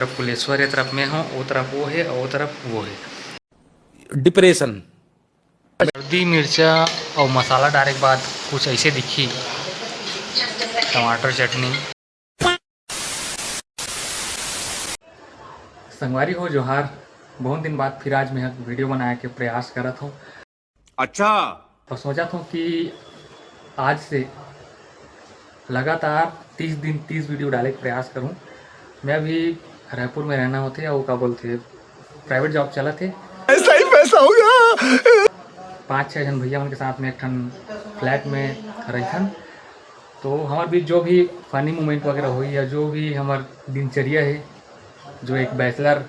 तरफ कुलेश्वर तरफ में हूँ, वो तरफ वो है और वो तरफ वो है। डिप्रेशन, हल्दी मिर्चा और मसाला डाले के बाद कुछ ऐसे दिखी टमाटर चटनी। संगवारी हो जोहार, बहुत दिन बाद फिर आज मैं वीडियो बनाने के प्रयास कर रहा हूँ। अच्छा और सोचा था कि आज से लगातार 30 दिन 30 वीडियो डालने का प्रयास करूँ। मैं अभी रायपुर में रहना होते और क्या बोलते प्राइवेट जॉब चला थे। ऐसा ही पैसा होगा। 5-6 जन भैया उनके साथ में एक ठन फ्लैट में रहन। तो हमारे बीच जो भी फनी मोमेंट वगैरह हुई या जो भी हमार दिनचर्या है, जो एक बैचलर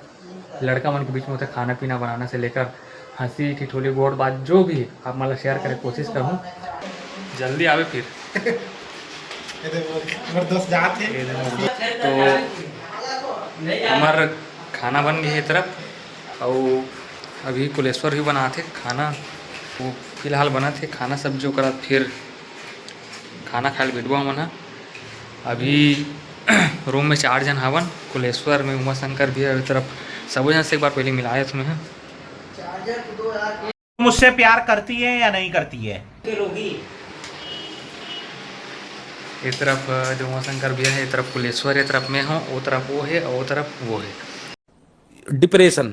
लड़का मन के बीच में होता है, खाना पीना बनाना से लेकर हंसी ठिठोली गोड़ बात जो भी है, आप मतलब शेयर करें कोशिश करूँ। जल्दी आवे फिर दोस्त जाते तो हमार खाना बन गया है तरफ और अभी कुलेश्वर भी बना थे खाना। वो फिलहाल बना थे खाना सब जो करा फिर खाना खाए बिटवा मना। अभी रूम में 4 जन हवन, कुलेश्वर में उमा शंकर भी है तरफ। सब जन से एक बार पहले मिलाया तुम्हें। मुझसे प्यार करती है या नहीं करती है? एक तरफ जो उमा शंकर भी है, एक तरफ कुलेश्वर है तरफ में हूँ, वो तरफ वो है और वो तरफ वो है। डिप्रेशन।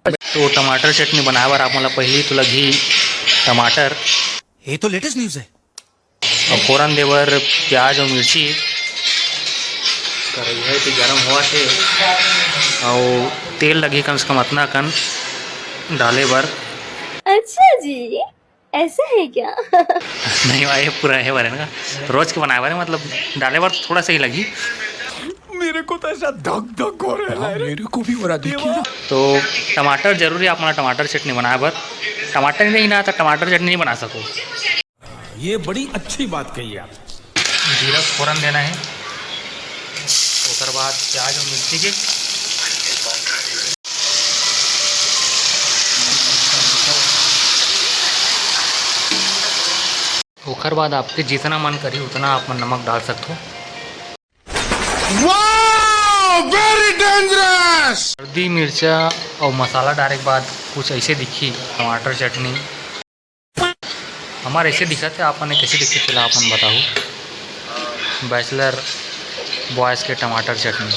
तो टमाटर चटनी बनाए बार आप मतलब पहली तो लगी टमाटर, ये तो लेटेस्ट न्यूज़ है। और फ़ौरन देवर प्याज और मिर्ची कढ़ाई तो गर्म हुआ थे और तेल लगी कम से कम इतना कन डाले बार। अच्छा जी, ऐसा है क्या? नहीं भाई पूरा है बारे ना रोज के बनाए बारे मतलब डाले बार थोड़ा सा ही लगी। मेरे को तो ऐसा धक धक हो रहा है। मेरे को भी हो रहा देखिए। तो टमाटर जरूरी आप अपना टमाटर चटनी बनाए बार टमाटर ही नहीं ना तो टमाटर चटनी नहीं बना सको। ये बड़ी अच्छी बात कही आप। जीरा फ़ौरन देना है, उसके बाद प्याज और मिर्ची के उसके बाद आपके जितना मन करी उतना आप नमक डाल सकते हो। Very dangerous. हल्दी मिर्चा और मसाला डालने के बाद कुछ ऐसे दिखी टमाटर चटनी। हमारे ऐसे दिखा थे, आपने कैसे दिखे चला आपन बताओ। बैचलर बॉयज़ के टमाटर चटनी।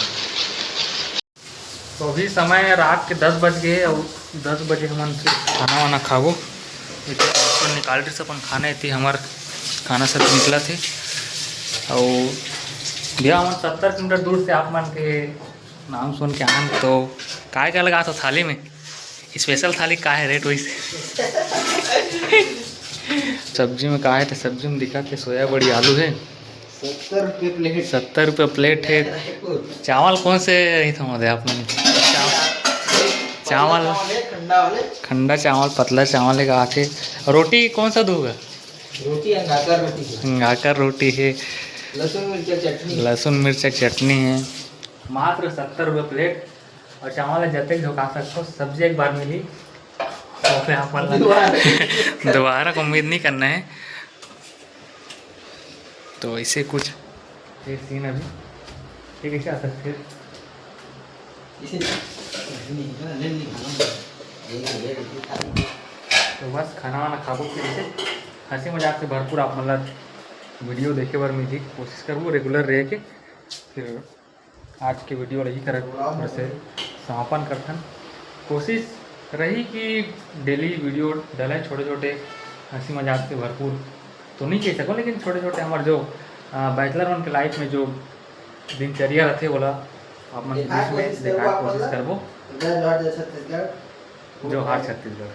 तो अभी समय रात के 10 बज गए और 10 बजे हम खाना वाना खाबो। तो निकाल रही से अपन खाने थी हमार खाना सब निकला थे और भैया हम 70 किलोमीटर दूर से आप मन के नाम सुन के आन। तो क्या लगा था थाली में? स्पेशल थाली का है रेट वैसे? सब्जी में कहा है तो सब्जी में दिखा थे सोया बड़ी आलू है 70 रुपये प्लेट। 70 रुपये प्लेट है। चावल कौन से रही था महोदय आप मन? चावल खंडा चावल पतला चावल है कहा थे। रोटी कौन सा दूंगा? रोटी अंगाकर रोटी है। अंगाकर रोटी है, लहसुन मिर्चा चटनी। लहसुन मिर्च चटनी है। मात्र 70 रुपये प्लेट और चावल जते झोंका सकते। सब्जी एक बार मिली तो फिर आप दोबारा को उम्मीद नहीं करना है। तो ऐसे कुछ ये सीन अभी ठीक है क्या फिर तो बस खाना वाना खाबो फिर ऐसे हंसी मजाक से भरपूर आप मतलब वीडियो देखे बार मैं कोशिश करूँ रेगुलर रह के। फिर आज की वीडियो यही कर से समापन करथन। कोशिश रही कि डेली वीडियो डालें छोटे छोटे हंसी मजाक से भरपूर तो नहीं कह सको, लेकिन छोटे छोटे हमारे जो बैचलर वन के लाइफ में जो दिनचर्या रहते बोला आप मन बीच में देखा कोशिश करबो। जो हार छत्तीसगढ़।